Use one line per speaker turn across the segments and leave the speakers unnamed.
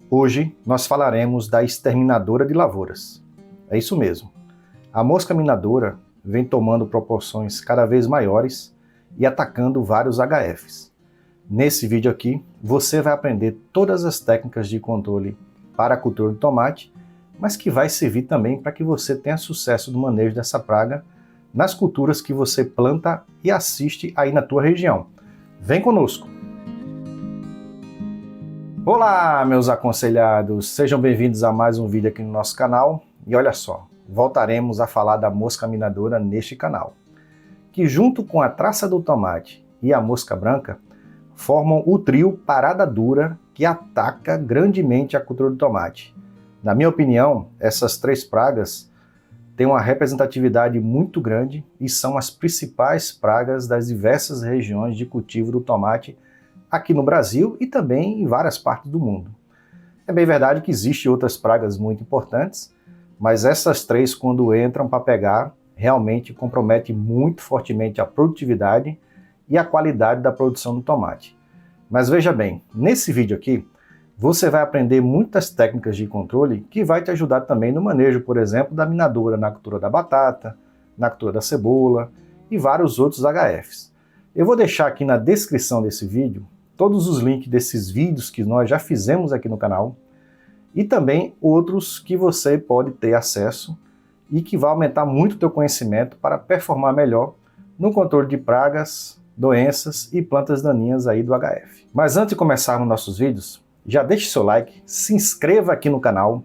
Hoje nós falaremos da exterminadora de lavouras. É isso mesmo. A mosca minadora vem tomando proporções cada vez maiores e atacando vários HFs. Nesse vídeo aqui, você vai aprender todas as técnicas de controle para a cultura de tomate, mas que vai servir também para que você tenha sucesso no manejo dessa praga nas culturas que você planta e assiste aí na tua região. Vem conosco! Olá, meus aconselhados! Sejam bem-vindos a mais um vídeo aqui no nosso canal. E olha só, voltaremos a falar da mosca minadora neste canal, que junto com a traça do tomate e a mosca branca, formam o trio parada dura que ataca grandemente a cultura do tomate. Na minha opinião, essas três pragas têm uma representatividade muito grande e são as principais pragas das diversas regiões de cultivo do tomate aqui no Brasil e também em várias partes do mundo. É bem verdade que existem outras pragas muito importantes, mas essas três, quando entram para pegar, realmente comprometem muito fortemente a produtividade e a qualidade da produção do tomate. Mas veja bem, nesse vídeo aqui, você vai aprender muitas técnicas de controle que vai te ajudar também no manejo, por exemplo, da minadora na cultura da batata, na cultura da cebola e vários outros HFs. Eu vou deixar aqui na descrição desse vídeo todos os links desses vídeos que nós já fizemos aqui no canal e também outros que você pode ter acesso e que vai aumentar muito o teu conhecimento para performar melhor no controle de pragas, doenças e plantas daninhas aí do HF. Mas antes de começarmos nossos vídeos, já deixe seu like, se inscreva aqui no canal,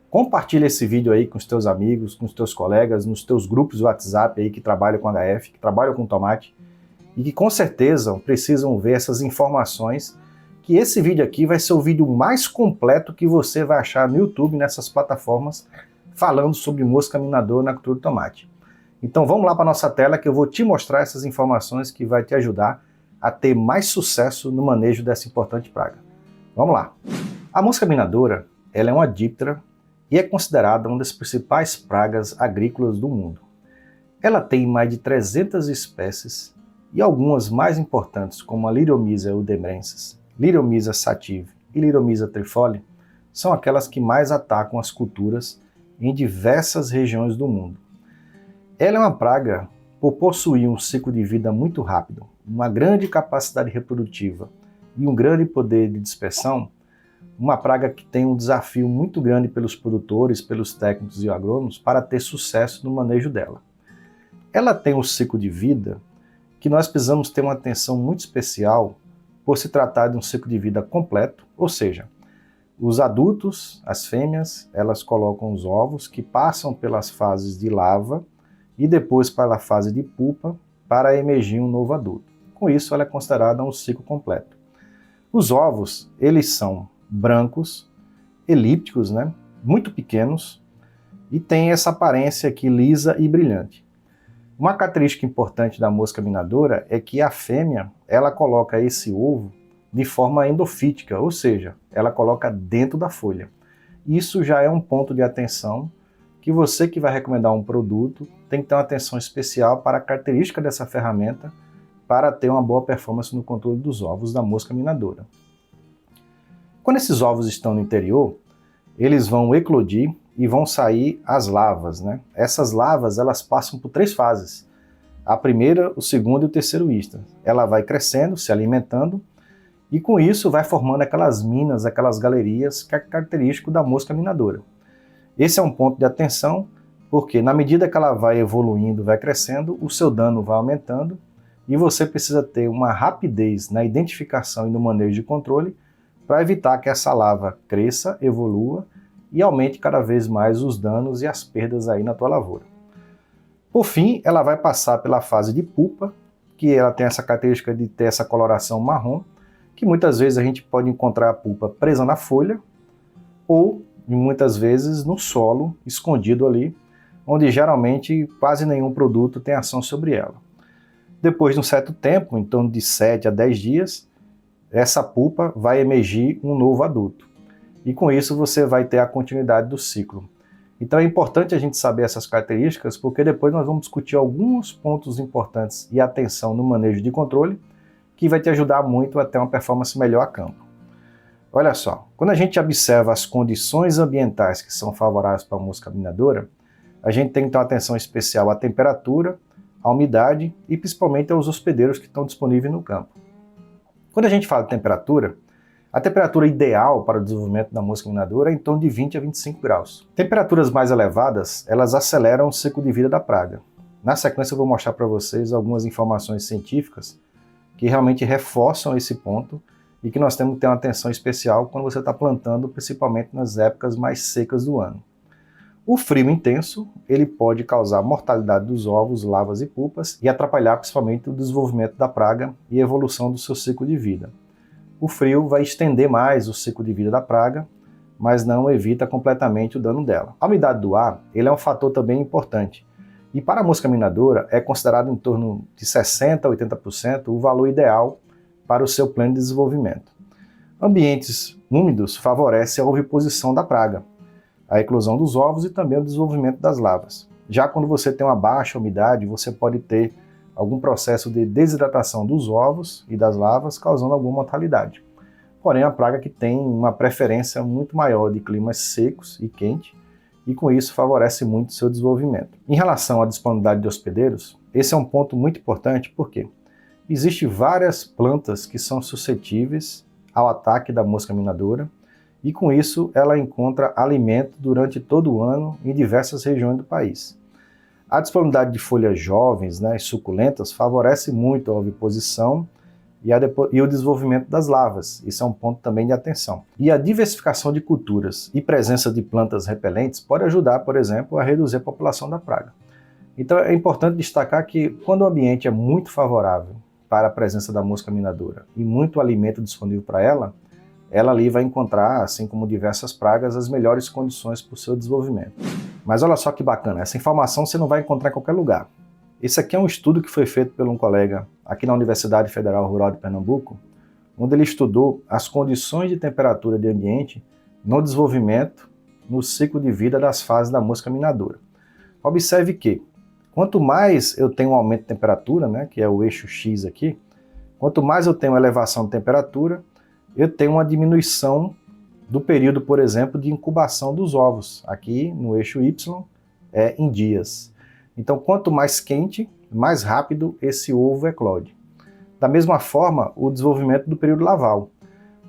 compartilhe esse vídeo aí com os teus amigos, com os teus colegas, nos teus grupos do WhatsApp aí que trabalham com HF, que trabalham com tomate, e que com certeza precisam ver essas informações, que esse vídeo aqui vai ser o vídeo mais completo que você vai achar no YouTube, nessas plataformas, falando sobre mosca minadora na cultura do tomate. Então vamos lá para a nossa tela que eu vou te mostrar essas informações que vai te ajudar a ter mais sucesso no manejo dessa importante praga. Vamos lá! A mosca minadora, ela é uma díptera e é considerada uma das principais pragas agrícolas do mundo. Ela tem mais de 300 espécies e algumas mais importantes, como a Liromyza udembrensis, Liromyza sativa e Liromyza trifoli, são aquelas que mais atacam as culturas em diversas regiões do mundo. Ela é uma praga por possuir um ciclo de vida muito rápido, uma grande capacidade reprodutiva e um grande poder de dispersão, uma praga que tem um desafio muito grande pelos produtores, pelos técnicos e agrônomos para ter sucesso no manejo dela. Ela tem um ciclo de vida que nós precisamos ter uma atenção muito especial por se tratar de um ciclo de vida completo, ou seja, os adultos, as fêmeas, elas colocam os ovos que passam pelas fases de larva e depois para a fase de pupa para emergir um novo adulto. Com isso, ela é considerada um ciclo completo. Os ovos, eles são brancos, elípticos, muito pequenos e têm essa aparência aqui lisa e brilhante. Uma característica importante da mosca minadora é que a fêmea, ela coloca esse ovo de forma endofítica, ou seja, ela coloca dentro da folha. Isso já é um ponto de atenção que você que vai recomendar um produto tem que ter uma atenção especial para a característica dessa ferramenta para ter uma boa performance no controle dos ovos da mosca minadora. Quando esses ovos estão no interior, eles vão eclodir e vão sair as larvas, Essas larvas, elas passam por três fases. A primeira, o segundo e o terceiro ístar. Ela vai crescendo, se alimentando, e com isso vai formando aquelas minas, aquelas galerias, que é característico da mosca minadora. Esse é um ponto de atenção, porque na medida que ela vai evoluindo, vai crescendo, o seu dano vai aumentando, e você precisa ter uma rapidez na identificação e no manejo de controle, para evitar que essa larva cresça, evolua, e aumente cada vez mais os danos e as perdas aí na tua lavoura. Por fim, ela vai passar pela fase de pupa, que ela tem essa característica de ter essa coloração marrom, que muitas vezes a gente pode encontrar a pupa presa na folha, ou muitas vezes no solo, escondido ali, onde geralmente quase nenhum produto tem ação sobre ela. Depois de um certo tempo, em torno de 7 a 10 dias, essa pupa vai emergir um novo adulto. E com isso você vai ter a continuidade do ciclo. Então é importante a gente saber essas características, porque depois nós vamos discutir alguns pontos importantes e atenção no manejo de controle, que vai te ajudar muito a ter uma performance melhor a campo. Olha só, quando a gente observa as condições ambientais que são favoráveis para a mosca minadora, a gente tem que ter uma atenção especial à temperatura, à umidade e principalmente aos hospedeiros que estão disponíveis no campo. Quando a gente fala de temperatura, a temperatura ideal para o desenvolvimento da mosca minadora é em torno de 20 a 25 graus. Temperaturas mais elevadas, elas aceleram o ciclo de vida da praga. Na sequência eu vou mostrar para vocês algumas informações científicas que realmente reforçam esse ponto e que nós temos que ter uma atenção especial quando você está plantando, principalmente nas épocas mais secas do ano. O frio intenso, ele pode causar mortalidade dos ovos, larvas e pupas e atrapalhar principalmente o desenvolvimento da praga e a evolução do seu ciclo de vida. O frio vai estender mais o ciclo de vida da praga, mas não evita completamente o dano dela. A umidade do ar, ele é um fator também importante. E para a mosca minadora é considerado em torno de 60% a 80% o valor ideal para o seu plano de desenvolvimento. Ambientes úmidos favorecem a oviposição da praga, a eclosão dos ovos e também o desenvolvimento das larvas. Já quando você tem uma baixa umidade, você pode ter algum processo de desidratação dos ovos e das larvas, causando alguma mortalidade. Porém, a praga que tem uma preferência muito maior de climas secos e quentes, e com isso favorece muito o seu desenvolvimento. Em relação à disponibilidade de hospedeiros, esse é um ponto muito importante porque existem várias plantas que são suscetíveis ao ataque da mosca minadora, e com isso ela encontra alimento durante todo o ano em diversas regiões do país. A disponibilidade de folhas jovens, e suculentas favorece muito a oviposição e o desenvolvimento das larvas. Isso é um ponto também de atenção. E a diversificação de culturas e presença de plantas repelentes pode ajudar, por exemplo, a reduzir a população da praga. Então é importante destacar que quando o ambiente é muito favorável para a presença da mosca minadora e muito alimento disponível para ela ali vai encontrar, assim como diversas pragas, as melhores condições para o seu desenvolvimento. Mas olha só que bacana, essa informação você não vai encontrar em qualquer lugar. Esse aqui é um estudo que foi feito por um colega aqui na Universidade Federal Rural de Pernambuco, onde ele estudou as condições de temperatura de ambiente no desenvolvimento, no ciclo de vida das fases da mosca minadora. Observe que, quanto mais eu tenho um aumento de temperatura, que é o eixo X aqui, quanto mais eu tenho uma elevação de temperatura, eu tenho uma diminuição do período, por exemplo, de incubação dos ovos. Aqui no eixo Y é em dias. Então, quanto mais quente, mais rápido esse ovo eclode. Da mesma forma, o desenvolvimento do período larval.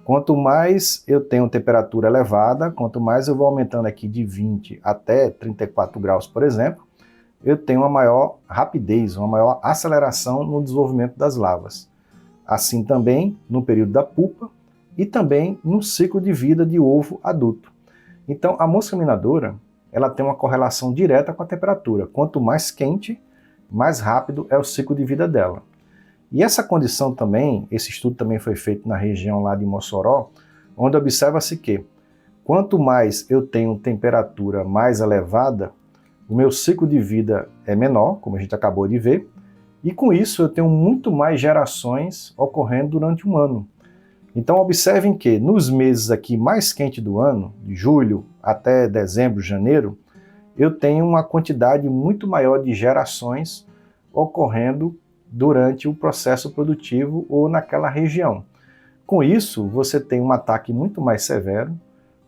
Quanto mais eu tenho temperatura elevada, quanto mais eu vou aumentando aqui de 20 até 34 graus, por exemplo, eu tenho uma maior rapidez, uma maior aceleração no desenvolvimento das larvas. Assim também no período da pupa, e também no ciclo de vida de ovo adulto. Então, a mosca minadora, ela tem uma correlação direta com a temperatura. Quanto mais quente, mais rápido é o ciclo de vida dela. E essa condição também, esse estudo também foi feito na região lá de Mossoró, onde observa-se que, quanto mais eu tenho temperatura mais elevada, o meu ciclo de vida é menor, como a gente acabou de ver, e com isso eu tenho muito mais gerações ocorrendo durante um ano. Então observem que nos meses aqui mais quentes do ano, de julho até dezembro, janeiro, eu tenho uma quantidade muito maior de gerações ocorrendo durante o processo produtivo ou naquela região. Com isso, você tem um ataque muito mais severo,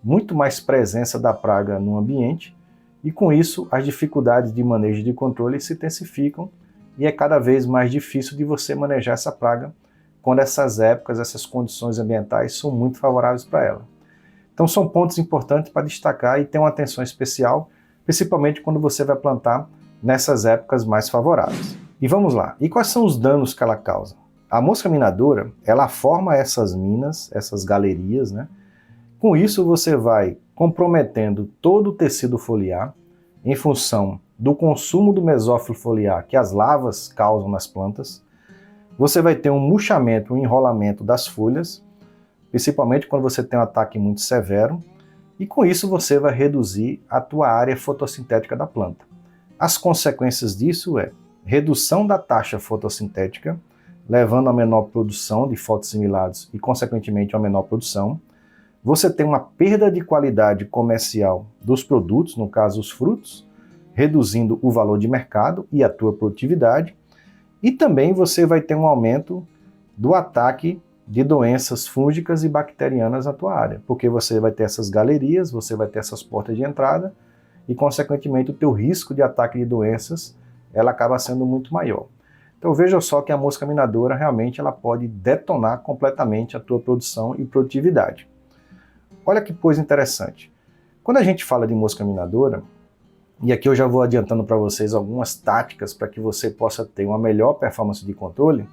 muito mais presença da praga no ambiente, e com isso as dificuldades de manejo e de controle se intensificam e é cada vez mais difícil de você manejar essa praga quando essas épocas, essas condições ambientais são muito favoráveis para ela. Então são pontos importantes para destacar e ter uma atenção especial, principalmente quando você vai plantar nessas épocas mais favoráveis. E vamos lá, e quais são os danos que ela causa? A mosca minadora, ela forma essas minas, essas galerias, Com isso você vai comprometendo todo o tecido foliar em função do consumo do mesófilo foliar que as larvas causam nas plantas. Você vai ter um murchamento, um enrolamento das folhas, principalmente quando você tem um ataque muito severo, e com isso você vai reduzir a tua área fotossintética da planta. As consequências disso é redução da taxa fotossintética, levando a menor produção de fotossimilados e, consequentemente, a menor produção. Você tem uma perda de qualidade comercial dos produtos, no caso os frutos, reduzindo o valor de mercado e a tua produtividade. E também você vai ter um aumento do ataque de doenças fúngicas e bacterianas na tua área, porque você vai ter essas galerias, você vai ter essas portas de entrada e, consequentemente, o teu risco de ataque de doenças ela acaba sendo muito maior. Então veja só que a mosca minadora realmente ela pode detonar completamente a tua produção e produtividade. Olha que coisa interessante. Quando a gente fala de mosca minadora, e aqui eu já vou adiantando para vocês algumas táticas para que você possa ter uma melhor performance de controle,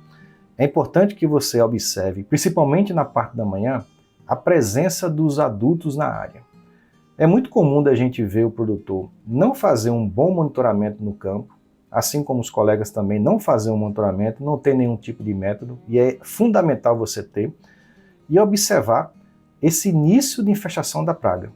é importante que você observe, principalmente na parte da manhã, a presença dos adultos na área. É muito comum da gente ver o produtor não fazer um bom monitoramento no campo, assim como os colegas também não fazer um monitoramento, não ter nenhum tipo de método, e é fundamental você ter, e observar esse início de infestação da praga.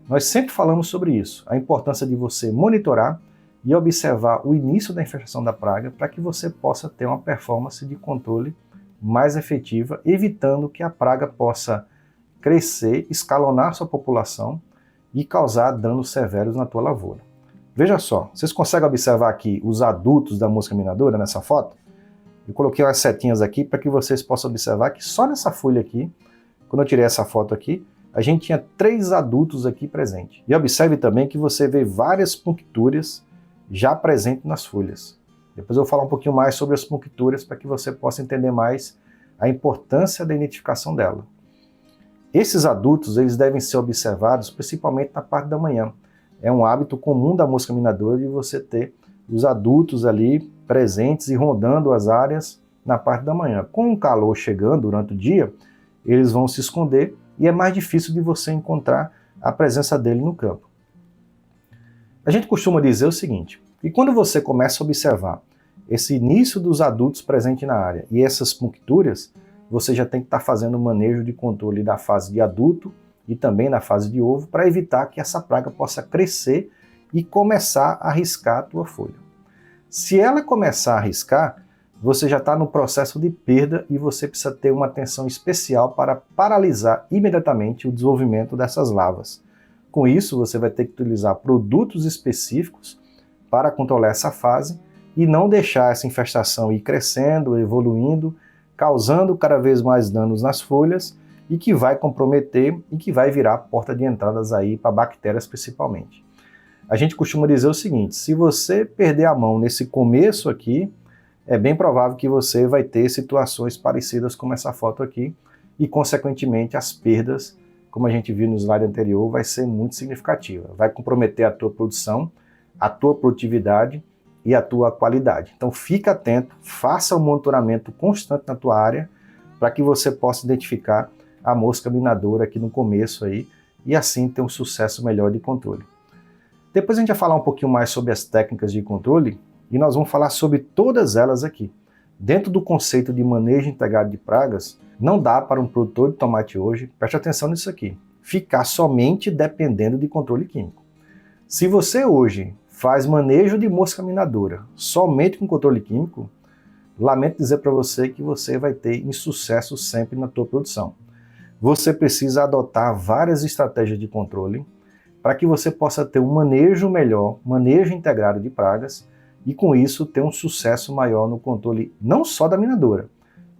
Nós sempre falamos sobre isso, a importância de você monitorar e observar o início da infestação da praga para que você possa ter uma performance de controle mais efetiva, evitando que a praga possa crescer, escalonar sua população e causar danos severos na tua lavoura. Veja só, vocês conseguem observar aqui os adultos da mosca minadora nessa foto? Eu coloquei umas setinhas aqui para que vocês possam observar que só nessa folha aqui, quando eu tirei essa foto aqui, a gente tinha 3 adultos aqui presentes. E observe também que você vê várias punctúrias já presentes nas folhas. Depois eu vou falar um pouquinho mais sobre as punctúrias para que você possa entender mais a importância da identificação dela. Esses adultos eles devem ser observados principalmente na parte da manhã. É um hábito comum da mosca minadora de você ter os adultos ali presentes e rondando as áreas na parte da manhã. Com o calor chegando durante o dia, eles vão se esconder e é mais difícil de você encontrar a presença dele no campo. A gente costuma dizer o seguinte, que quando você começa a observar esse início dos adultos presentes na área e essas punctúrias, você já tem que estar fazendo o manejo de controle da fase de adulto e também na fase de ovo para evitar que essa praga possa crescer e começar a riscar a tua folha. Se ela começar a riscar, você já está no processo de perda e você precisa ter uma atenção especial para paralisar imediatamente o desenvolvimento dessas larvas. Com isso, você vai ter que utilizar produtos específicos para controlar essa fase e não deixar essa infestação ir crescendo, evoluindo, causando cada vez mais danos nas folhas e que vai comprometer e que vai virar porta de entradas aí para bactérias principalmente. A gente costuma dizer o seguinte, se você perder a mão nesse começo aqui, é bem provável que você vai ter situações parecidas com essa foto aqui e, consequentemente, as perdas, como a gente viu no slide anterior, vai ser muito significativa. Vai comprometer a tua produção, a tua produtividade e a tua qualidade. Então, fica atento, faça um monitoramento constante na tua área para que você possa identificar a mosca minadora aqui no começo aí e assim ter um sucesso melhor de controle. Depois a gente vai falar um pouquinho mais sobre as técnicas de controle e nós vamos falar sobre todas elas aqui. Dentro do conceito de manejo integrado de pragas, não dá para um produtor de tomate hoje, preste atenção nisso aqui, ficar somente dependendo de controle químico. Se você hoje faz manejo de mosca minadora somente com controle químico, lamento dizer para você que você vai ter insucesso sempre na tua produção. Você precisa adotar várias estratégias de controle para que você possa ter um manejo melhor, manejo integrado de pragas, e com isso ter um sucesso maior no controle não só da minadora,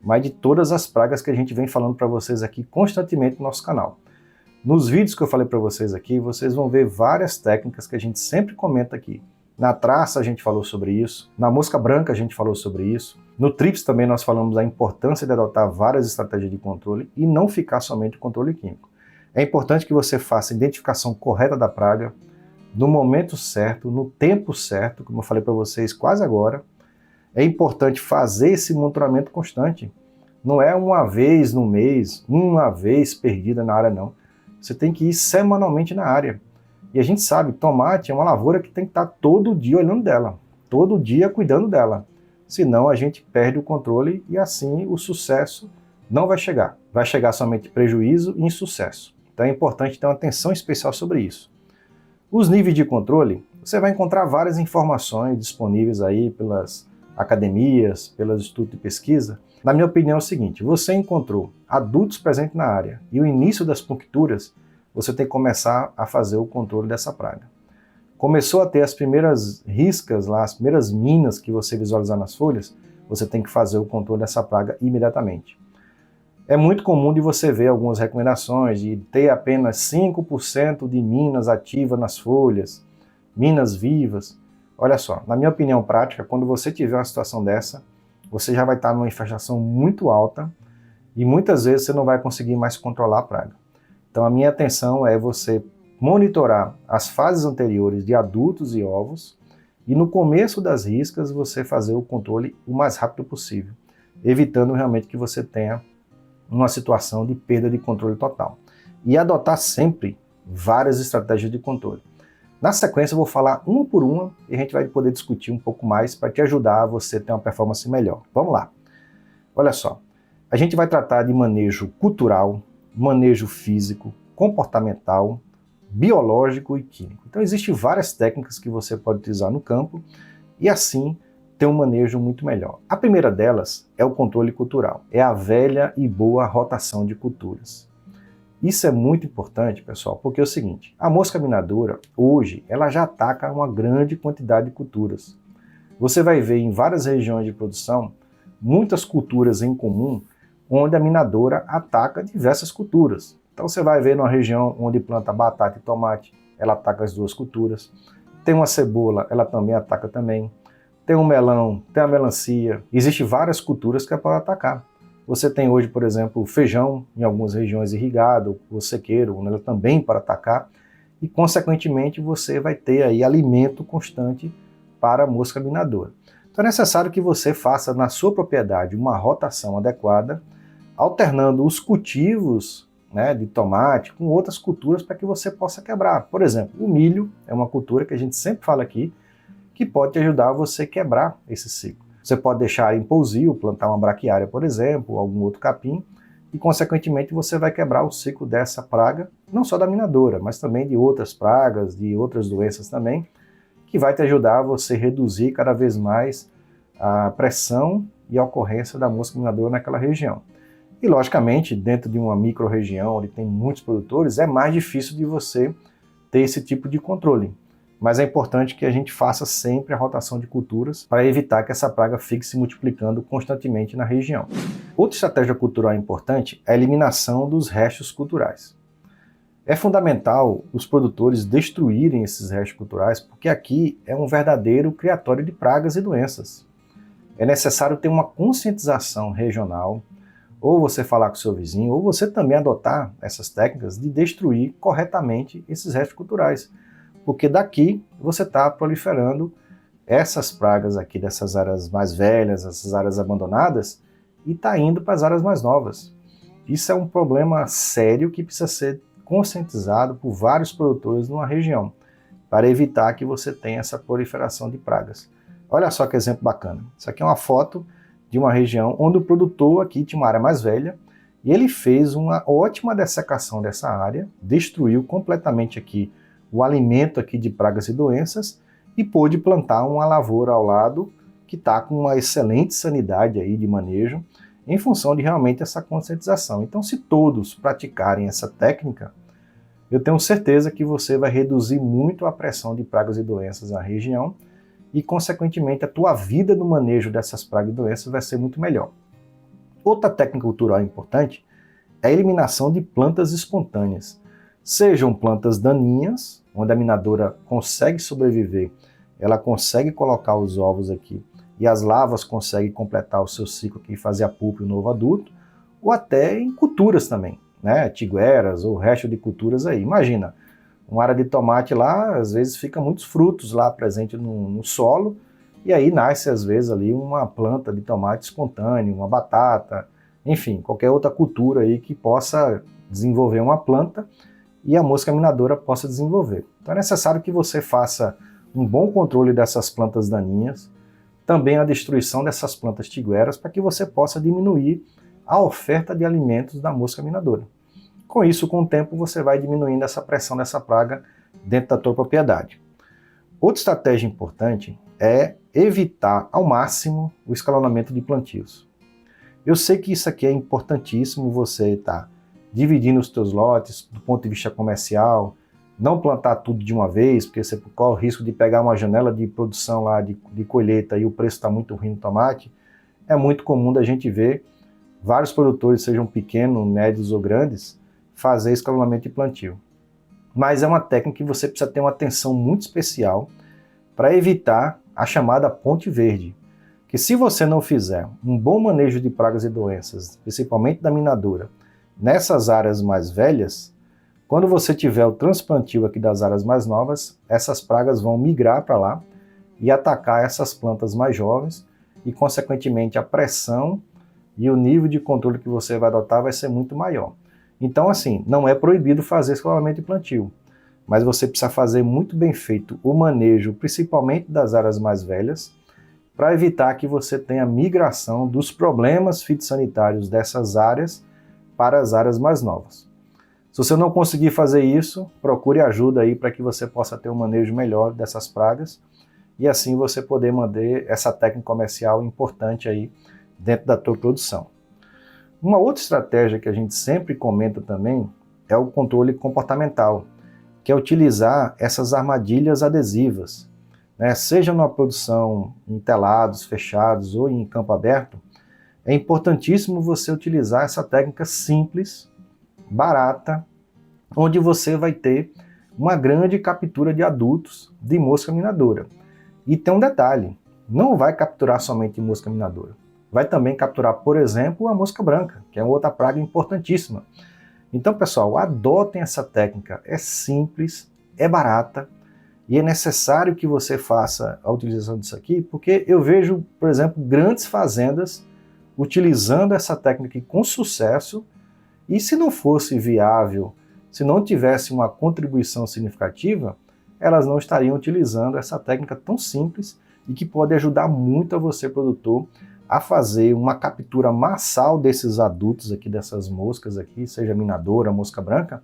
mas de todas as pragas que a gente vem falando para vocês aqui constantemente no nosso canal. Nos vídeos que eu falei para vocês aqui, vocês vão ver várias técnicas que a gente sempre comenta aqui. Na traça a gente falou sobre isso, na mosca branca a gente falou sobre isso, no trips também nós falamos da importância de adotar várias estratégias de controle e não ficar somente com controle químico. É importante que você faça a identificação correta da praga, no momento certo, no tempo certo, como eu falei para vocês quase agora. É importante fazer esse monitoramento constante. Não é uma vez no mês, uma vez perdida na área, não. Você tem que ir semanalmente na área. E a gente sabe, tomate é uma lavoura que tem que estar todo dia olhando dela, todo dia cuidando dela. Senão a gente perde o controle e assim o sucesso não vai chegar. Vai chegar somente prejuízo e insucesso. Então é importante ter uma atenção especial sobre isso. Os níveis de controle, você vai encontrar várias informações disponíveis aí pelas academias, pelos institutos de pesquisa. Na minha opinião é o seguinte, você encontrou adultos presentes na área e o início das puncturas, você tem que começar a fazer o controle dessa praga. Começou a ter as primeiras riscas lá, as primeiras minas que você visualizar nas folhas, você tem que fazer o controle dessa praga imediatamente. É muito comum de você ver algumas recomendações de ter apenas 5% de minas ativas nas folhas, minas vivas. Olha só, na minha opinião prática, quando você tiver uma situação dessa, você já vai estar numa infestação muito alta e muitas vezes você não vai conseguir mais controlar a praga. Então a minha atenção é você monitorar as fases anteriores de adultos e ovos e no começo das riscas você fazer o controle o mais rápido possível, evitando realmente que você tenha uma situação de perda de controle total. E adotar sempre várias estratégias de controle. Na sequência eu vou falar uma por uma e a gente vai poder discutir um pouco mais para te ajudar a você ter uma performance melhor. Vamos lá. Olha só, a gente vai tratar de manejo cultural, manejo físico, comportamental, biológico e químico. Então existem várias técnicas que você pode utilizar no campo e assim ter um manejo muito melhor. A primeira delas é o controle cultural, é a velha e boa rotação de culturas. Isso é muito importante, pessoal, porque é o seguinte, a mosca minadora, hoje, ela já ataca uma grande quantidade de culturas. Você vai ver em várias regiões de produção, muitas culturas em comum, onde a minadora ataca diversas culturas. Então você vai ver numa região onde planta batata e tomate, ela ataca as duas culturas. Tem uma cebola, ela também ataca também. Tem um melão, tem a melancia. Existem várias culturas que é para atacar. Você tem hoje, por exemplo, o feijão em algumas regiões irrigado, o sequeiro, ela também para atacar. E, consequentemente, você vai ter aí alimento constante para a mosca minadora. Então é necessário que você faça na sua propriedade uma rotação adequada, alternando os cultivos, né, de tomate com outras culturas para que você possa quebrar. Por exemplo, o milho é uma cultura que a gente sempre fala aqui, que pode te ajudar a você quebrar esse ciclo. Você pode deixar em pousio, plantar uma braquiária, por exemplo, ou algum outro capim, e consequentemente você vai quebrar o ciclo dessa praga, não só da minadora, mas também de outras pragas, de outras doenças também, que vai te ajudar a você reduzir cada vez mais a pressão e a ocorrência da mosca minadora naquela região. E, logicamente, dentro de uma micro-região onde tem muitos produtores, é mais difícil de você ter esse tipo de controle. Mas é importante que a gente faça sempre a rotação de culturas para evitar que essa praga fique se multiplicando constantemente na região. Outra estratégia cultural importante é a eliminação dos restos culturais. É fundamental os produtores destruírem esses restos culturais, porque aqui é um verdadeiro criatório de pragas e doenças. É necessário ter uma conscientização regional, ou você falar com o seu vizinho, ou você também adotar essas técnicas de destruir corretamente esses restos culturais. Porque daqui você está proliferando essas pragas aqui dessas áreas mais velhas, essas áreas abandonadas, e está indo para as áreas mais novas. Isso é um problema sério que precisa ser conscientizado por vários produtores numa região, para evitar que você tenha essa proliferação de pragas. Olha só que exemplo bacana. Isso aqui é uma foto de uma região onde o produtor aqui tinha uma área mais velha, e ele fez uma ótima dessecação dessa área, destruiu completamente aqui o alimento aqui de pragas e doenças e pôde plantar uma lavoura ao lado que está com uma excelente sanidade aí de manejo em função de realmente essa conscientização. Então, se todos praticarem essa técnica, eu tenho certeza que você vai reduzir muito a pressão de pragas e doenças na região e, consequentemente, a tua vida no manejo dessas pragas e doenças vai ser muito melhor. Outra técnica cultural importante é a eliminação de plantas espontâneas. Sejam plantas daninhas, onde a minadora consegue sobreviver, ela consegue colocar os ovos aqui e as larvas conseguem completar o seu ciclo aqui e fazer a pupa e o novo adulto, ou até em culturas também, né? Tigueras ou resto de culturas aí. Imagina, uma área de tomate lá, às vezes fica muitos frutos lá presentes no solo, e aí nasce às vezes ali uma planta de tomate espontâneo, uma batata, enfim, qualquer outra cultura aí que possa desenvolver uma planta e a mosca minadora possa desenvolver. Então é necessário que você faça um bom controle dessas plantas daninhas, também a destruição dessas plantas tigueras, para que você possa diminuir a oferta de alimentos da mosca minadora. Com isso, com o tempo, você vai diminuindo essa pressão dessa praga dentro da tua propriedade. Outra estratégia importante é evitar ao máximo o escalonamento de plantios. Eu sei que isso aqui é importantíssimo, você tá dividindo os teus lotes do ponto de vista comercial, não plantar tudo de uma vez, porque você corre o risco de pegar uma janela de produção lá de colheita e o preço está muito ruim no tomate. É muito comum da gente ver vários produtores, sejam pequenos, médios ou grandes, fazer escalonamento de plantio. Mas é uma técnica que você precisa ter uma atenção muito especial para evitar a chamada ponte verde. Que se você não fizer um bom manejo de pragas e doenças, principalmente da minadora, nessas áreas mais velhas, quando você tiver o transplantio aqui das áreas mais novas, essas pragas vão migrar para lá e atacar essas plantas mais jovens e, consequentemente, a pressão e o nível de controle que você vai adotar vai ser muito maior. Então, assim, não é proibido fazer escalonamento de plantio, mas você precisa fazer muito bem feito o manejo, principalmente das áreas mais velhas, para evitar que você tenha migração dos problemas fitossanitários dessas áreas para as áreas mais novas. Se você não conseguir fazer isso, procure ajuda aí para que você possa ter um manejo melhor dessas pragas e assim você poder manter essa técnica comercial importante aí dentro da tua produção. Uma outra estratégia que a gente sempre comenta também é o controle comportamental, que é utilizar essas armadilhas adesivas, né? Seja numa produção em telados fechados ou em campo aberto, é importantíssimo você utilizar essa técnica simples, barata, onde você vai ter uma grande captura de adultos de mosca minadora. E tem um detalhe, não vai capturar somente mosca minadora, vai também capturar, por exemplo, a mosca branca, que é outra praga importantíssima. Então, pessoal, adotem essa técnica, é simples, é barata, e é necessário que você faça a utilização disso aqui, porque eu vejo, por exemplo, grandes fazendas utilizando essa técnica com sucesso, e se não fosse viável, se não tivesse uma contribuição significativa, elas não estariam utilizando essa técnica tão simples e que pode ajudar muito a você, produtor, a fazer uma captura massal desses adultos aqui, dessas moscas aqui, seja minadora, mosca branca,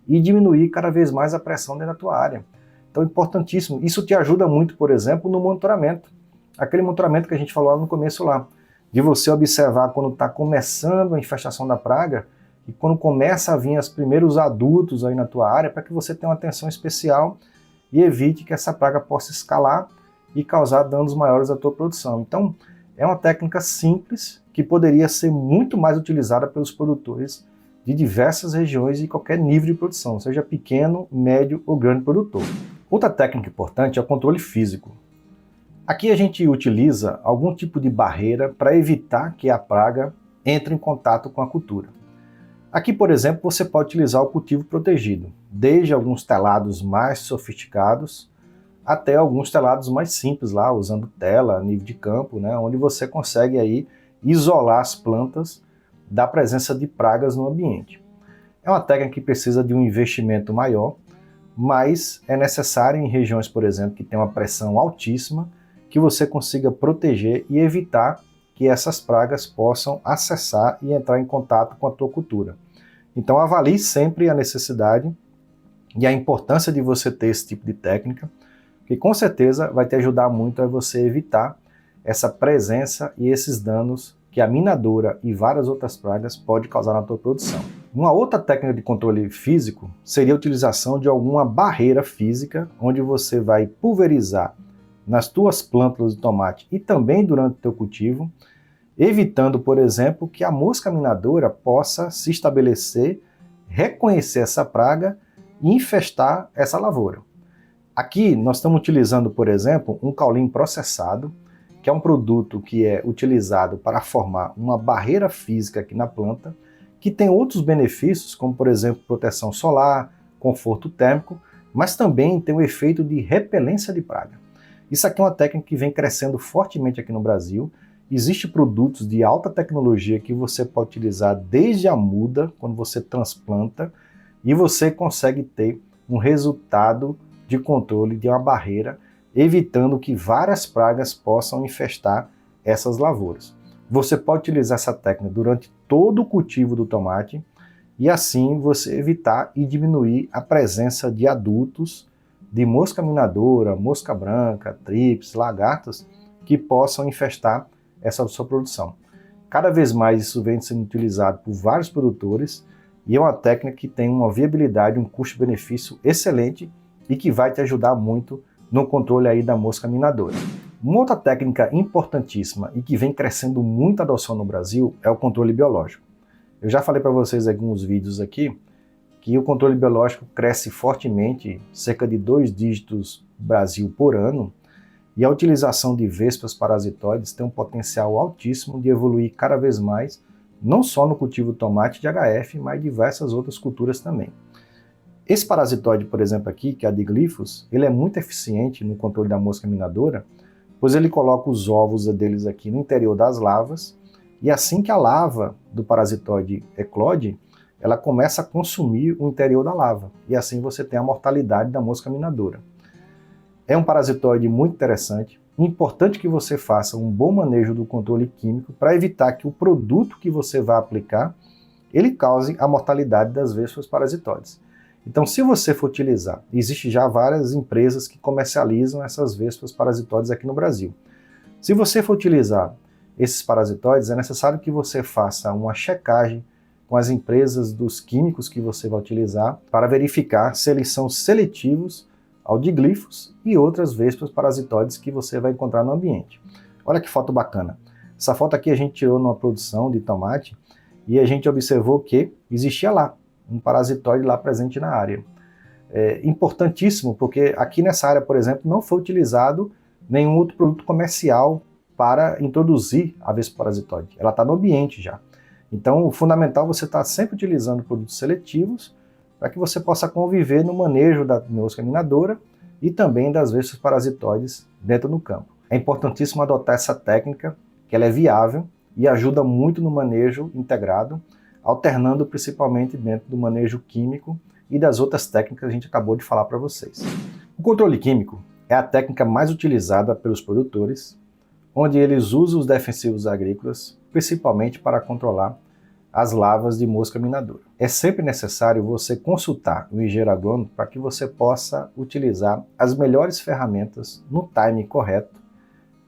e diminuir cada vez mais a pressão dentro da tua área. Então, importantíssimo. Isso te ajuda muito, por exemplo, no monitoramento. Aquele monitoramento que a gente falou lá no começo lá, de você observar quando está começando a infestação da praga e quando começa a vir os primeiros adultos aí na tua área, para que você tenha uma atenção especial e evite que essa praga possa escalar e causar danos maiores à tua produção. Então, é uma técnica simples que poderia ser muito mais utilizada pelos produtores de diversas regiões e qualquer nível de produção, seja pequeno, médio ou grande produtor. Outra técnica importante é o controle físico. Aqui a gente utiliza algum tipo de barreira para evitar que a praga entre em contato com a cultura. Aqui, por exemplo, você pode utilizar o cultivo protegido, desde alguns telados mais sofisticados até alguns telados mais simples lá, usando tela, nível de campo, né, onde você consegue aí isolar as plantas da presença de pragas no ambiente. É uma técnica que precisa de um investimento maior, mas é necessário em regiões, por exemplo, que tem uma pressão altíssima, que você consiga proteger e evitar que essas pragas possam acessar e entrar em contato com a tua cultura. Então avalie sempre a necessidade e a importância de você ter esse tipo de técnica, que com certeza vai te ajudar muito a você evitar essa presença e esses danos que a minadora e várias outras pragas podem causar na tua produção. Uma outra técnica de controle físico seria a utilização de alguma barreira física, onde você vai pulverizar nas tuas plântulas de tomate e também durante o teu cultivo, evitando, por exemplo, que a mosca minadora possa se estabelecer, reconhecer essa praga e infestar essa lavoura. Aqui nós estamos utilizando, por exemplo, um caulim processado, que é um produto que é utilizado para formar uma barreira física aqui na planta, que tem outros benefícios, como por exemplo proteção solar, conforto térmico, mas também tem o efeito de repelência de praga. Isso aqui é uma técnica que vem crescendo fortemente aqui no Brasil. Existem produtos de alta tecnologia que você pode utilizar desde a muda, quando você transplanta, e você consegue ter um resultado de controle de uma barreira, evitando que várias pragas possam infestar essas lavouras. Você pode utilizar essa técnica durante todo o cultivo do tomate e assim você evitar e diminuir a presença de adultos de mosca minadora, mosca branca, trips, lagartas que possam infestar essa sua produção. Cada vez mais isso vem sendo utilizado por vários produtores e é uma técnica que tem uma viabilidade, um custo-benefício excelente e que vai te ajudar muito no controle aí da mosca minadora. Uma outra técnica importantíssima e que vem crescendo muito a adoção no Brasil é o controle biológico. Eu já falei para vocês em alguns vídeos aqui que o controle biológico cresce fortemente, cerca de 2 dígitos Brasil por ano, e a utilização de vespas parasitoides tem um potencial altíssimo de evoluir cada vez mais, não só no cultivo tomate de HF, mas diversas outras culturas também. Esse parasitoide, por exemplo aqui, que é a Diglifos, ele é muito eficiente no controle da mosca minadora, pois ele coloca os ovos deles aqui no interior das lavas, e assim que a larva do parasitoide eclode, ela começa a consumir o interior da lava, e assim você tem a mortalidade da mosca minadora. É um parasitoide muito interessante, importante que você faça um bom manejo do controle químico para evitar que o produto que você vai aplicar, ele cause a mortalidade das vespas parasitoides. Então, se você for utilizar, existe já várias empresas que comercializam essas vespas parasitoides aqui no Brasil. Se você for utilizar esses parasitoides, é necessário que você faça uma checagem com as empresas dos químicos que você vai utilizar para verificar se eles são seletivos ao diglifos e outras vespas parasitoides que você vai encontrar no ambiente. Olha que foto bacana. Essa foto aqui a gente tirou numa produção de tomate e a gente observou que existia lá um parasitoide lá presente na área. É importantíssimo porque aqui nessa área, por exemplo, não foi utilizado nenhum outro produto comercial para introduzir a vespa parasitoide. Ela está no ambiente já. Então, o fundamental é você estar sempre utilizando produtos seletivos para que você possa conviver no manejo da mosca minadora e também das vespas parasitoides dentro do campo. É importantíssimo adotar essa técnica, que ela é viável e ajuda muito no manejo integrado, alternando principalmente dentro do manejo químico e das outras técnicas que a gente acabou de falar para vocês. O controle químico é a técnica mais utilizada pelos produtores, onde eles usam os defensivos agrícolas, principalmente para controlar as larvas de mosca minadora. É sempre necessário você consultar o engenheiro agrônomo para que você possa utilizar as melhores ferramentas no time correto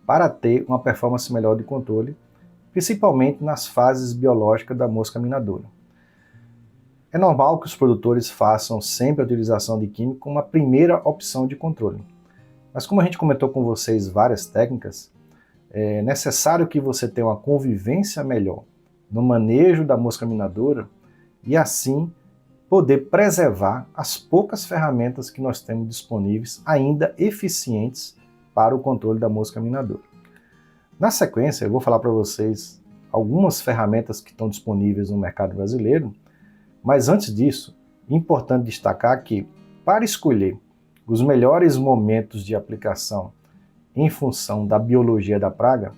para ter uma performance melhor de controle, principalmente nas fases biológicas da mosca minadora. É normal que os produtores façam sempre a utilização de químico como uma primeira opção de controle. Mas como a gente comentou com vocês várias técnicas, é necessário que você tenha uma convivência melhor no manejo da mosca minadora e assim poder preservar as poucas ferramentas que nós temos disponíveis ainda eficientes para o controle da mosca minadora. Na sequência, eu vou falar para vocês algumas ferramentas que estão disponíveis no mercado brasileiro, mas antes disso, é importante destacar que, para escolher os melhores momentos de aplicação em função da biologia da praga,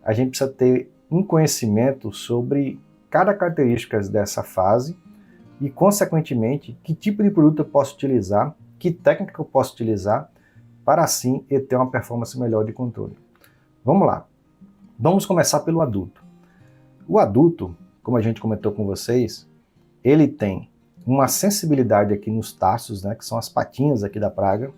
a gente precisa ter um conhecimento sobre cada característica dessa fase e, consequentemente, que tipo de produto eu posso utilizar, que técnica eu posso utilizar, para assim eu ter uma performance melhor de controle. Vamos lá. Vamos começar pelo adulto. O adulto, como a gente comentou com vocês, ele tem uma sensibilidade aqui nos tarsos, né, que são as patinhas aqui da praga,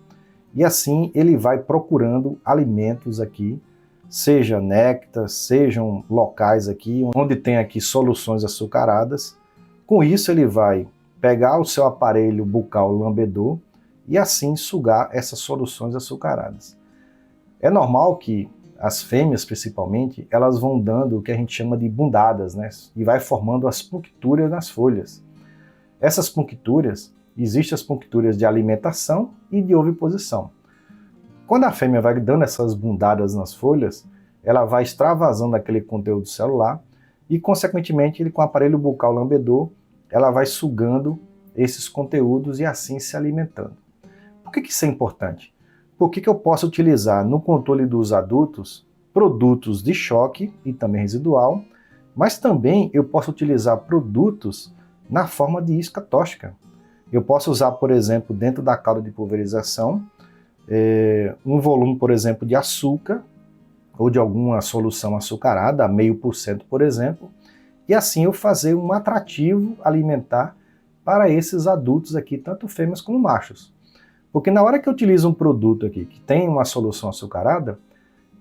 e assim ele vai procurando alimentos aqui, seja néctar, sejam locais aqui, onde tem aqui soluções açucaradas. Com isso ele vai pegar o seu aparelho bucal lambedor e assim sugar essas soluções açucaradas. É normal que as fêmeas, principalmente, elas vão dando o que a gente chama de bundadas, né? E vai formando as punctúrias nas folhas. Essas punctúrias, existem as punctúrias de alimentação e de oviposição. Quando a fêmea vai dando essas bundadas nas folhas, ela vai extravasando aquele conteúdo celular e, consequentemente, ele, com o aparelho bucal lambedor, ela vai sugando esses conteúdos e assim se alimentando. Por que isso é importante? Porque eu posso utilizar no controle dos adultos produtos de choque e também residual, mas também eu posso utilizar produtos na forma de isca tóxica. Eu posso usar, por exemplo, dentro da calda de pulverização, um volume, por exemplo, de açúcar ou de alguma solução açucarada, 0,5%, por exemplo, e assim eu fazer um atrativo alimentar para esses adultos aqui, tanto fêmeas como machos. Porque na hora que eu utilizo um produto aqui que tem uma solução açucarada,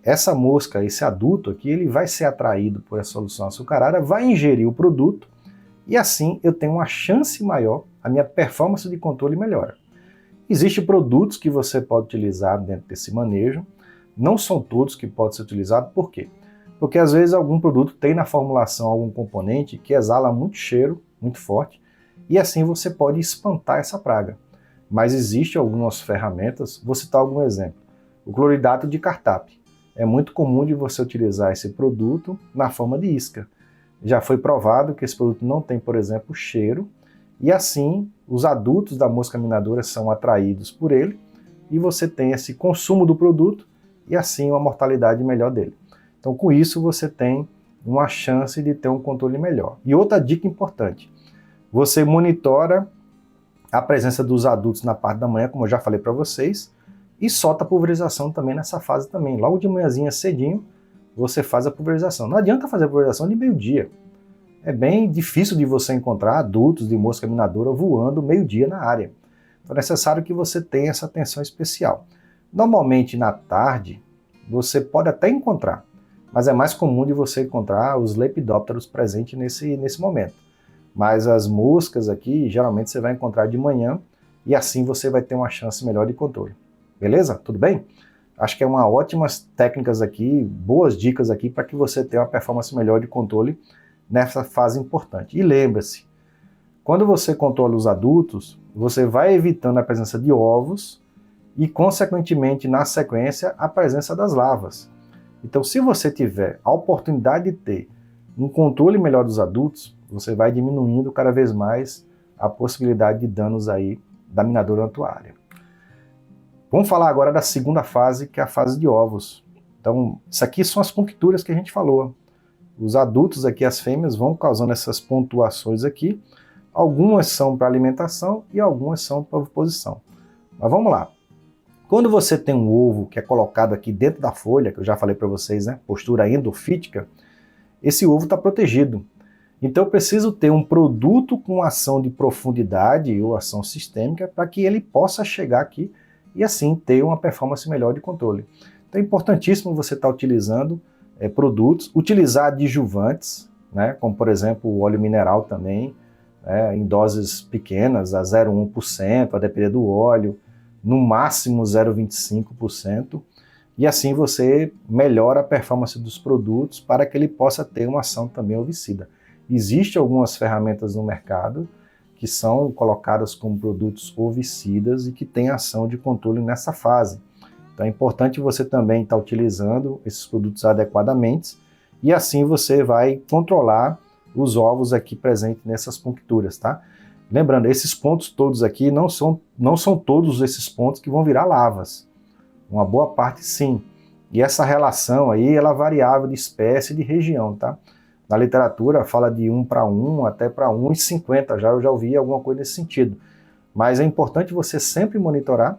essa mosca, esse adulto aqui, ele vai ser atraído por essa solução açucarada, vai ingerir o produto e assim eu tenho uma chance maior, a minha performance de controle melhora. Existem produtos que você pode utilizar dentro desse manejo, Não são todos que podem ser utilizados, por quê? Porque às vezes algum produto tem na formulação algum componente que exala muito cheiro, muito forte, e assim você pode espantar essa praga. Mas existem algumas ferramentas, vou citar algum exemplo. O cloridato de cartap. É muito comum de você utilizar esse produto na forma de isca. Já foi provado que esse produto não tem, por exemplo, cheiro, e assim os adultos da mosca minadora são atraídos por ele, e você tem esse consumo do produto, e assim uma mortalidade melhor dele. Então com isso você tem uma chance de ter um controle melhor. E outra dica importante, você monitora a presença dos adultos na parte da manhã, como eu já falei para vocês, e solta a pulverização também nessa fase também. Logo de manhãzinha cedinho, você faz a pulverização. Não adianta fazer a pulverização de meio-dia. É bem difícil de você encontrar adultos de mosca minadora voando meio-dia na área. Então é necessário que você tenha essa atenção especial. Normalmente na tarde, você pode até encontrar, mas é mais comum de você encontrar os lepidópteros presentes nesse momento. Mas as moscas aqui, geralmente você vai encontrar de manhã, e assim você vai ter uma chance melhor de controle. Beleza? Tudo bem? Acho que é uma ótimas técnicas aqui, boas dicas aqui para que você tenha uma performance melhor de controle nessa fase importante. E lembre-se, quando você controla os adultos, você vai evitando a presença de ovos e, consequentemente, na sequência, a presença das larvas. Então, se você tiver a oportunidade de ter um controle melhor dos adultos, você vai diminuindo cada vez mais a possibilidade de danos aí da minadora na tua área. Vamos falar agora da segunda fase, que é a fase de ovos. Então, isso aqui são as puncturas que a gente falou. Os adultos aqui, as fêmeas, vão causando essas pontuações aqui. Algumas são para alimentação e algumas são para oviposição. Mas vamos lá. Quando você tem um ovo que é colocado aqui dentro da folha, que eu já falei para vocês, né, postura endofítica, esse ovo está protegido. Então eu preciso ter um produto com ação de profundidade ou ação sistêmica para que ele possa chegar aqui e assim ter uma performance melhor de controle. Então é importantíssimo você estar utilizando produtos, utilizar adjuvantes, né, como por exemplo o óleo mineral também, em doses pequenas, a 0,1%, a depender do óleo, no máximo 0,25%, e assim você melhora a performance dos produtos para que ele possa ter uma ação também ovicida. Existem algumas ferramentas no mercado que são colocadas como produtos ovicidas e que têm ação de controle nessa fase. Então é importante você também estar utilizando esses produtos adequadamente e assim você vai controlar os ovos aqui presentes nessas puncturas, tá? Lembrando, esses pontos todos aqui não são todos esses pontos que vão virar lavas. Uma boa parte sim. E essa relação aí, ela é variável de espécie e de região, tá? Na literatura fala de 1 para 1 até para 1,50, eu já ouvi alguma coisa nesse sentido. Mas é importante você sempre monitorar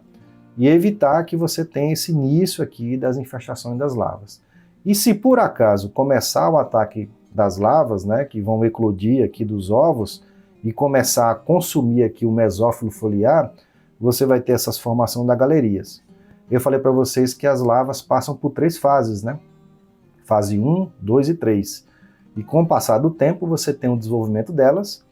e evitar que você tenha esse início aqui das infestações das larvas. E se por acaso começar o ataque das larvas, né, que vão eclodir aqui dos ovos e começar a consumir aqui o mesófilo foliar, você vai ter essas formações da galerias. Eu falei para vocês que as larvas passam por 3 fases, né? Fase 1, 2 e 3. E com o passar do tempo, você tem o desenvolvimento delas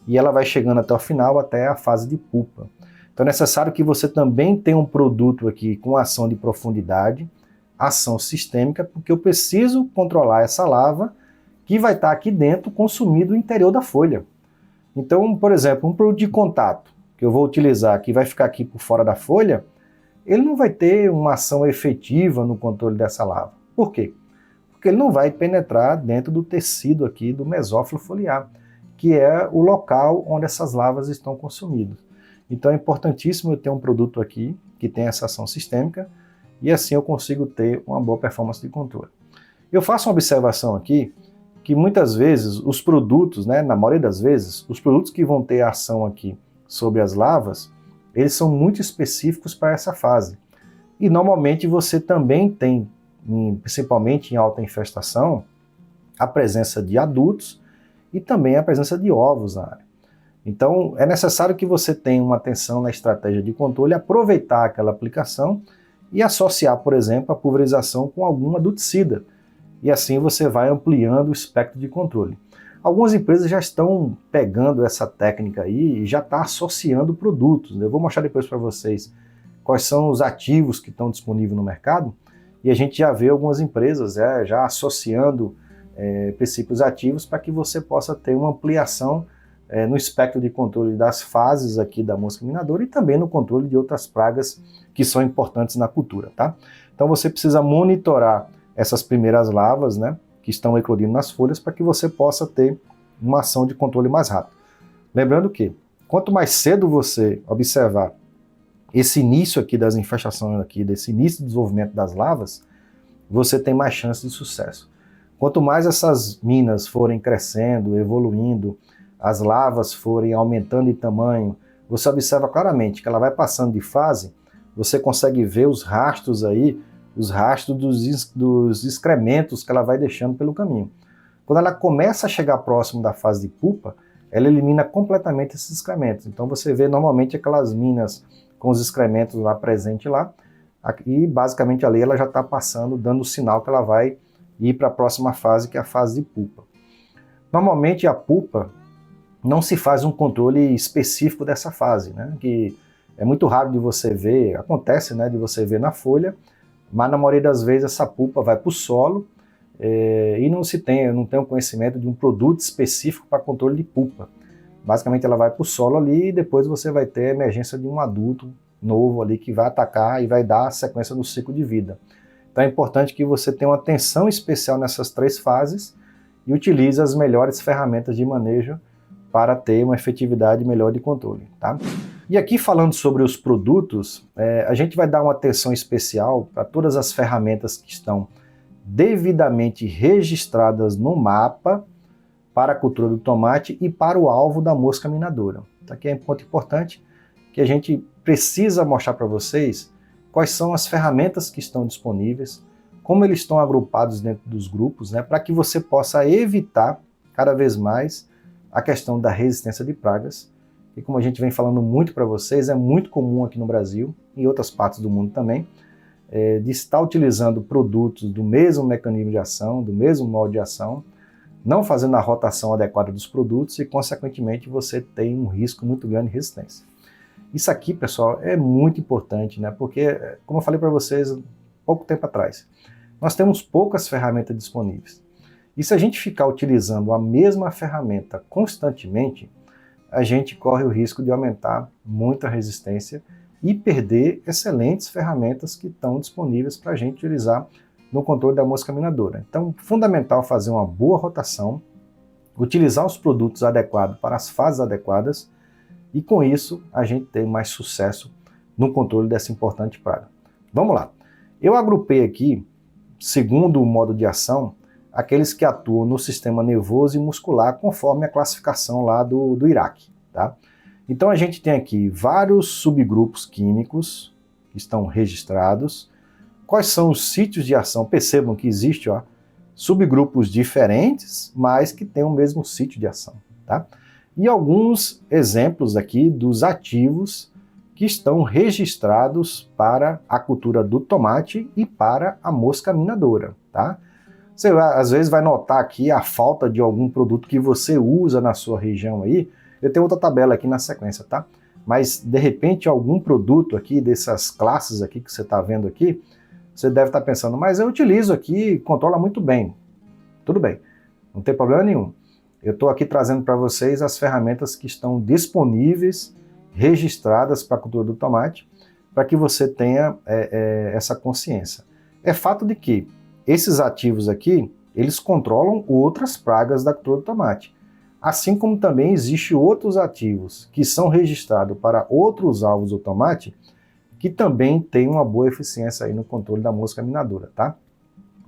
e ela vai chegando até o final, até a fase de pupa. Então é necessário que você também tenha um produto aqui com ação de profundidade, ação sistêmica, porque eu preciso controlar essa larva que vai estar aqui dentro consumindo o interior da folha. Então, por exemplo, um produto de contato que eu vou utilizar, que vai ficar aqui por fora da folha, ele não vai ter uma ação efetiva no controle dessa larva. Por quê? Porque ele não vai penetrar dentro do tecido aqui do mesófilo foliar, que é o local onde essas larvas estão consumidas. Então é importantíssimo eu ter um produto aqui que tem essa ação sistêmica e assim eu consigo ter uma boa performance de controle. Eu faço uma observação aqui que muitas vezes os produtos, né, na maioria das vezes, os produtos que vão ter ação aqui sobre as larvas, eles são muito específicos para essa fase. E normalmente você também tem, principalmente em alta infestação, a presença de adultos e também a presença de ovos na área. Então é necessário que você tenha uma atenção na estratégia de controle, aproveitar aquela aplicação e associar, por exemplo, a pulverização com algum adulticida. E assim você vai ampliando o espectro de controle. Algumas empresas já estão pegando essa técnica aí e já estão associando produtos. Eu vou mostrar depois para vocês quais são os ativos que estão disponíveis no mercado, e a gente já vê algumas empresas já associando princípios ativos para que você possa ter uma ampliação no espectro de controle das fases aqui da mosca minadora e também no controle de outras pragas que são importantes na cultura, tá? Então você precisa monitorar essas primeiras larvas, né, que estão eclodindo nas folhas para que você possa ter uma ação de controle mais rápida. Lembrando que quanto mais cedo você observar esse início aqui das infestações aqui, desse início do desenvolvimento das larvas, você tem mais chance de sucesso. Quanto mais essas minas forem crescendo, evoluindo, as larvas forem aumentando em tamanho, você observa claramente que ela vai passando de fase, você consegue ver os rastros aí, os rastros dos excrementos que ela vai deixando pelo caminho. Quando ela começa a chegar próximo da fase de pupa, ela elimina completamente esses excrementos. Então você vê normalmente aquelas minas com os excrementos lá presentes lá, e basicamente ali ela já está passando, dando o sinal que ela vai ir para a próxima fase, que é a fase de pupa. Normalmente a pupa não se faz um controle específico dessa fase, né? Que é muito raro de você ver, acontece, né, de você ver na folha, mas na maioria das vezes essa pupa vai para o solo e não tem o conhecimento de um produto específico para controle de pupa. Basicamente ela vai para o solo ali e depois você vai ter a emergência de um adulto novo ali que vai atacar e vai dar sequência no ciclo de vida. Então é importante que você tenha uma atenção especial nessas 3 fases e utilize as melhores ferramentas de manejo para ter uma efetividade melhor de controle, tá? E aqui falando sobre os produtos, a gente vai dar uma atenção especial para todas as ferramentas que estão devidamente registradas no mapa para a cultura do tomate e para o alvo da mosca minadora. Então aqui é um ponto importante que a gente precisa mostrar para vocês quais são as ferramentas que estão disponíveis, como eles estão agrupados dentro dos grupos, né, para que você possa evitar cada vez mais a questão da resistência de pragas, e como a gente vem falando muito para vocês, é muito comum aqui no Brasil e em outras partes do mundo também, de estar utilizando produtos do mesmo mecanismo de ação, do mesmo modo de ação, não fazendo a rotação adequada dos produtos e, consequentemente, você tem um risco muito grande de resistência. Isso aqui, pessoal, é muito importante, né? Porque, como eu falei para vocês pouco tempo atrás, nós temos poucas ferramentas disponíveis. E se a gente ficar utilizando a mesma ferramenta constantemente, a gente corre o risco de aumentar muito a resistência e perder excelentes ferramentas que estão disponíveis para a gente utilizar no controle da mosca minadora. Então, fundamental fazer uma boa rotação, utilizar os produtos adequados para as fases adequadas e, com isso, a gente ter mais sucesso no controle dessa importante praga. Vamos lá. Eu agrupei aqui, segundo o modo de ação, aqueles que atuam no sistema nervoso e muscular, conforme a classificação lá do Iraque, tá? Então a gente tem aqui vários subgrupos químicos que estão registrados. Quais são os sítios de ação? Percebam que existe, subgrupos diferentes, mas que têm o mesmo sítio de ação, tá? E alguns exemplos aqui dos ativos que estão registrados para a cultura do tomate e para a mosca minadora, tá? Você às vezes vai notar aqui a falta de algum produto que você usa na sua região aí. Eu tenho outra tabela aqui na sequência, tá? Mas, de repente, algum produto aqui, dessas classes aqui que você está vendo aqui, você deve estar pensando, mas eu utilizo aqui, controla muito bem. Tudo bem, não tem problema nenhum. Eu estou aqui trazendo para vocês as ferramentas que estão disponíveis, registradas para a cultura do tomate, para que você tenha essa consciência. É fato de que esses ativos aqui, eles controlam outras pragas da cultura do tomate. Assim como também existem outros ativos que são registrados para outros alvos do tomate, que também tem uma boa eficiência aí no controle da mosca minadora, tá?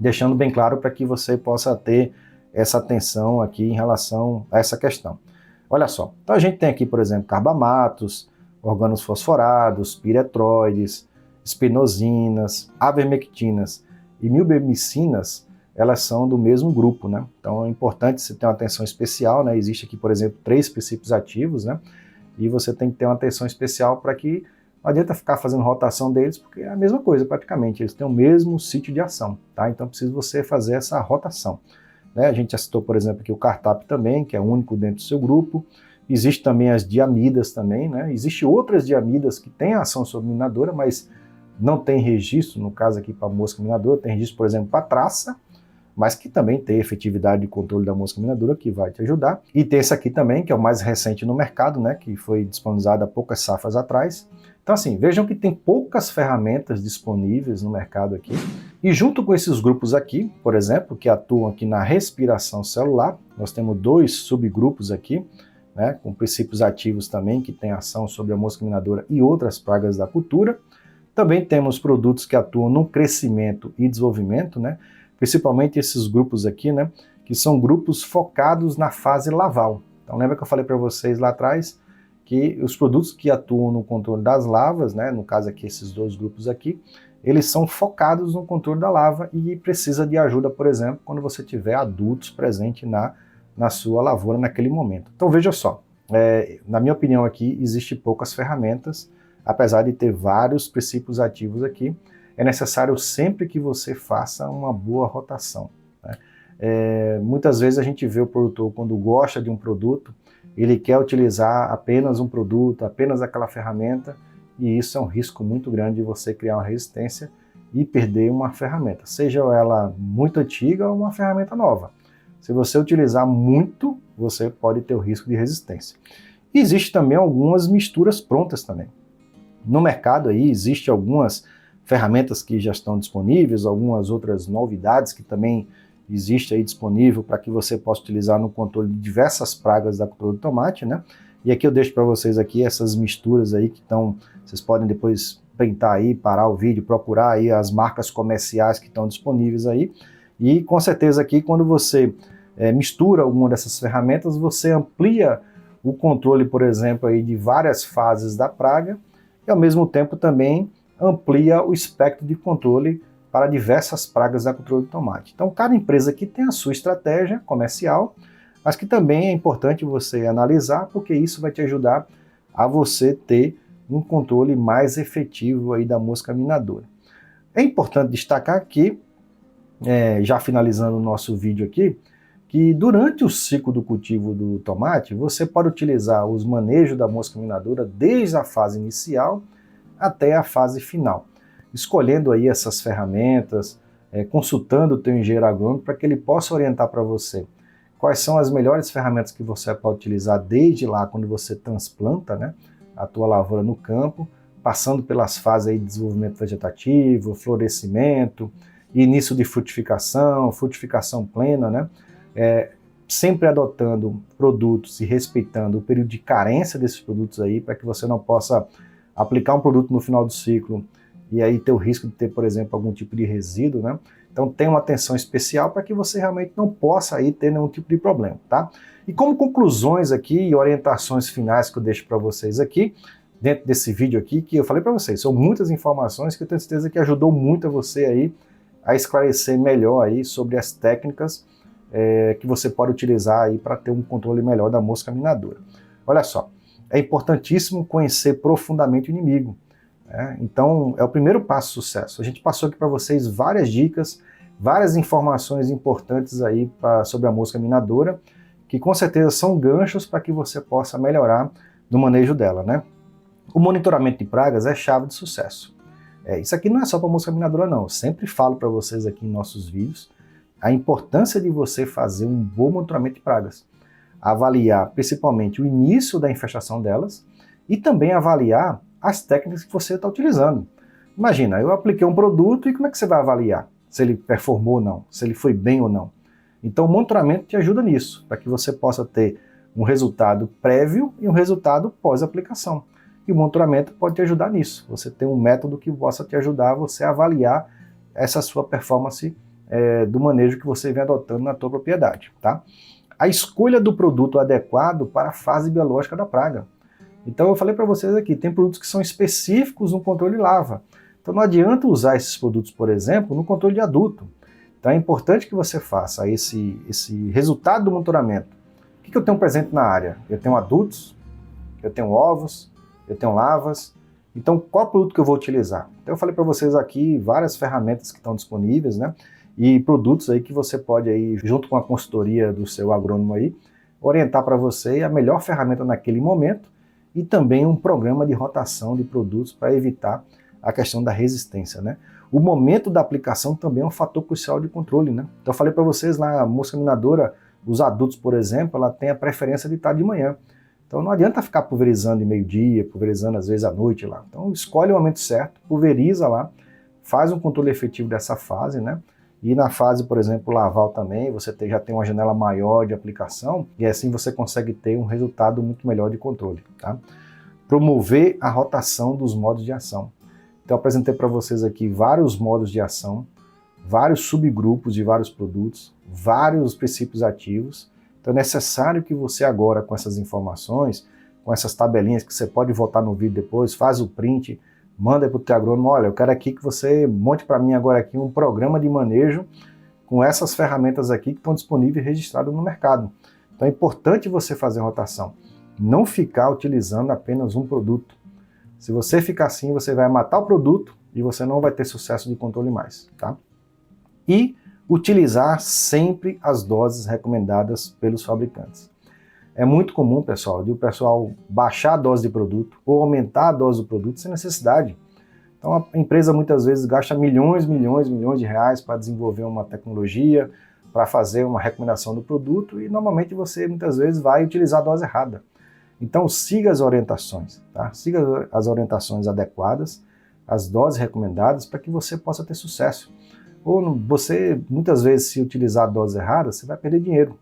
Deixando bem claro para que você possa ter essa atenção aqui em relação a essa questão. Olha só, então a gente tem aqui, por exemplo, carbamatos, organosfosforados, piretroides, espinosínas, avermectinas e milbemicinas, elas são do mesmo grupo, né? Então é importante você ter uma atenção especial, né? Existe aqui, por exemplo, 3 princípios ativos, né? E você tem que ter uma atenção especial para que não adianta ficar fazendo rotação deles, porque é a mesma coisa praticamente, eles têm o mesmo sítio de ação, tá? Então precisa você fazer essa rotação, né? A gente já citou, por exemplo, aqui o cartap também, que é único dentro do seu grupo. Existe também as diamidas também, né? Existem outras diamidas que têm ação sobre minadora, mas não tem registro, no caso aqui para a mosca minadora, tem registro, por exemplo, para traça, mas que também tem efetividade de controle da mosca minadora, que vai te ajudar. E tem esse aqui também, que é o mais recente no mercado, né, que foi disponibilizado há poucas safras atrás. Então assim, vejam que tem poucas ferramentas disponíveis no mercado aqui. E junto com esses grupos aqui, por exemplo, que atuam aqui na respiração celular, nós temos 2 subgrupos aqui, né, com princípios ativos também, que têm ação sobre a mosca minadora e outras pragas da cultura. Também temos produtos que atuam no crescimento e desenvolvimento, né, principalmente esses grupos aqui, né, que são grupos focados na fase larval. Então lembra que eu falei para vocês lá atrás que os produtos que atuam no controle das larvas, né, no caso aqui esses 2 grupos aqui, eles são focados no controle da larva e precisa de ajuda, por exemplo, quando você tiver adultos presentes na sua lavoura naquele momento. Então veja só, na minha opinião aqui, existe poucas ferramentas, apesar de ter vários princípios ativos aqui. É necessário sempre que você faça uma boa rotação, né? Muitas vezes a gente vê o produtor, quando gosta de um produto, ele quer utilizar apenas um produto, apenas aquela ferramenta, e isso é um risco muito grande de você criar uma resistência e perder uma ferramenta, seja ela muito antiga ou uma ferramenta nova. Se você utilizar muito, você pode ter o risco de resistência. E existe também algumas misturas prontas também. No mercado aí existe algumas ferramentas que já estão disponíveis, algumas outras novidades que também existem aí disponível para que você possa utilizar no controle de diversas pragas da cultura do tomate, né? E aqui eu deixo para vocês aqui essas misturas aí que estão, vocês podem depois printar aí, parar o vídeo, procurar aí as marcas comerciais que estão disponíveis aí, e com certeza aqui quando você mistura alguma dessas ferramentas, você amplia o controle, por exemplo, aí de várias fases da praga, e ao mesmo tempo também amplia o espectro de controle para diversas pragas da cultura do tomate. Então, cada empresa aqui tem a sua estratégia comercial, mas que também é importante você analisar, porque isso vai te ajudar a você ter um controle mais efetivo aí da mosca minadora. É importante destacar aqui, já finalizando o nosso vídeo aqui, que durante o ciclo do cultivo do tomate, você pode utilizar os manejos da mosca minadora desde a fase inicial até a fase final, escolhendo aí essas ferramentas, consultando o teu engenheiro agrônomo para que ele possa orientar para você quais são as melhores ferramentas que você pode utilizar desde lá quando você transplanta, né, a tua lavoura no campo, passando pelas fases aí de desenvolvimento vegetativo, florescimento, início de frutificação plena, né, sempre adotando produtos e respeitando o período de carência desses produtos aí, para que você não possa aplicar um produto no final do ciclo e aí ter o risco de ter, por exemplo, algum tipo de resíduo, né? Então tenha uma atenção especial para que você realmente não possa aí ter nenhum tipo de problema, tá? E como conclusões aqui e orientações finais que eu deixo para vocês aqui, dentro desse vídeo aqui, que eu falei para vocês, são muitas informações que eu tenho certeza que ajudou muito a você aí a esclarecer melhor aí sobre as técnicas que você pode utilizar aí para ter um controle melhor da mosca minadora. Olha só, é importantíssimo conhecer profundamente o inimigo. Então, é o primeiro passo do sucesso. A gente passou aqui para vocês várias dicas, várias informações importantes aí sobre a mosca minadora, que com certeza são ganchos para que você possa melhorar no manejo dela, né? O monitoramento de pragas é chave de sucesso. Isso aqui não é só para mosca minadora, não. Eu sempre falo para vocês aqui em nossos vídeos a importância de você fazer um bom monitoramento de pragas. Avaliar principalmente o início da infestação delas e também avaliar as técnicas que você está utilizando. Imagina, eu apliquei um produto e como é que você vai avaliar se ele performou ou não, se ele foi bem ou não? Então o monitoramento te ajuda nisso, para que você possa ter um resultado prévio e um resultado pós-aplicação. E o monitoramento pode te ajudar nisso, você tem um método que possa te ajudar a você avaliar essa sua performance do manejo que você vem adotando na tua propriedade, tá? A escolha do produto adequado para a fase biológica da praga. Então eu falei para vocês aqui, tem produtos que são específicos no controle larva. Então não adianta usar esses produtos, por exemplo, no controle de adulto. Então é importante que você faça esse resultado do monitoramento. O que eu tenho presente na área? Eu tenho adultos, eu tenho ovos, eu tenho larvas. Então qual produto que eu vou utilizar? Então eu falei para vocês aqui várias ferramentas que estão disponíveis, né? E produtos aí que você pode aí, junto com a consultoria do seu agrônomo aí, orientar para você a melhor ferramenta naquele momento, e também um programa de rotação de produtos para evitar a questão da resistência, né? O momento da aplicação também é um fator crucial de controle, né? Então eu falei para vocês lá, a mosca minadora, os adultos, por exemplo, ela tem a preferência de estar de manhã. Então não adianta ficar pulverizando de meio-dia, pulverizando às vezes à noite lá. Então escolhe o momento certo, pulveriza lá, faz um controle efetivo dessa fase, né? E na fase, por exemplo, laval também, você já tem uma janela maior de aplicação e assim você consegue ter um resultado muito melhor de controle, tá? Promover a rotação dos modos de ação. Então eu apresentei para vocês aqui vários modos de ação, vários subgrupos de vários produtos, vários princípios ativos. Então é necessário que você agora, com essas informações, com essas tabelinhas que você pode voltar no vídeo depois, faz o print, manda para o teu agrônomo, olha, eu quero aqui que você monte para mim agora aqui um programa de manejo com essas ferramentas aqui que estão disponíveis e registradas no mercado. Então é importante você fazer rotação, não ficar utilizando apenas um produto. Se você ficar assim, você vai matar o produto e você não vai ter sucesso de controle mais, tá? E utilizar sempre as doses recomendadas pelos fabricantes. É muito comum, pessoal, de o pessoal baixar a dose de produto ou aumentar a dose do produto sem necessidade. Então a empresa muitas vezes gasta milhões de reais para desenvolver uma tecnologia, para fazer uma recomendação do produto e normalmente você muitas vezes vai utilizar a dose errada. Então siga as orientações, tá? Siga as orientações adequadas, as doses recomendadas para que você possa ter sucesso. Ou você, muitas vezes, se utilizar a dose errada, você vai perder dinheiro.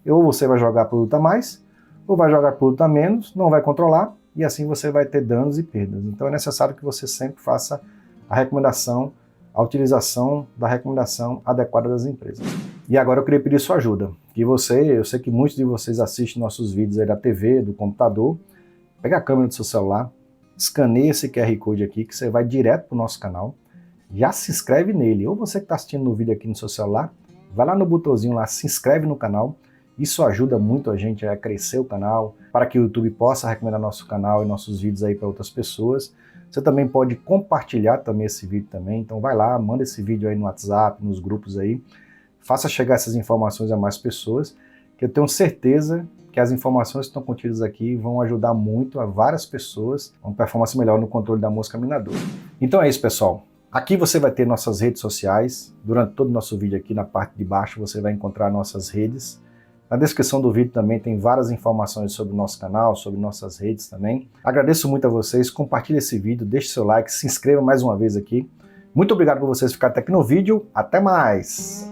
Ou você vai jogar produto a mais, ou vai jogar produto a menos, não vai controlar, e assim você vai ter danos e perdas. Então é necessário que você sempre faça a recomendação, a utilização da recomendação adequada das empresas. E agora eu queria pedir sua ajuda. Eu sei que muitos de vocês assistem nossos vídeos aí da TV, do computador, pega a câmera do seu celular, escaneia esse QR Code aqui, que você vai direto para o nosso canal, já se inscreve nele. Ou você que está assistindo no vídeo aqui no seu celular, vai lá no botãozinho lá, se inscreve no canal. Isso ajuda muito a gente a crescer o canal, para que o YouTube possa recomendar nosso canal e nossos vídeos aí para outras pessoas. Você também pode compartilhar também esse vídeo também, então vai lá, manda esse vídeo aí no WhatsApp, nos grupos aí, faça chegar essas informações a mais pessoas, que eu tenho certeza que as informações que estão contidas aqui vão ajudar muito a várias pessoas a uma performance melhor no controle da mosca minadora. Então é isso, pessoal. Aqui você vai ter nossas redes sociais. Durante todo o nosso vídeo aqui na parte de baixo você vai encontrar nossas redes. Na descrição do vídeo também tem várias informações sobre o nosso canal, sobre nossas redes também. Agradeço muito a vocês, compartilhe esse vídeo, deixe seu like, se inscreva mais uma vez aqui. Muito obrigado por vocês ficarem até aqui no vídeo, até mais!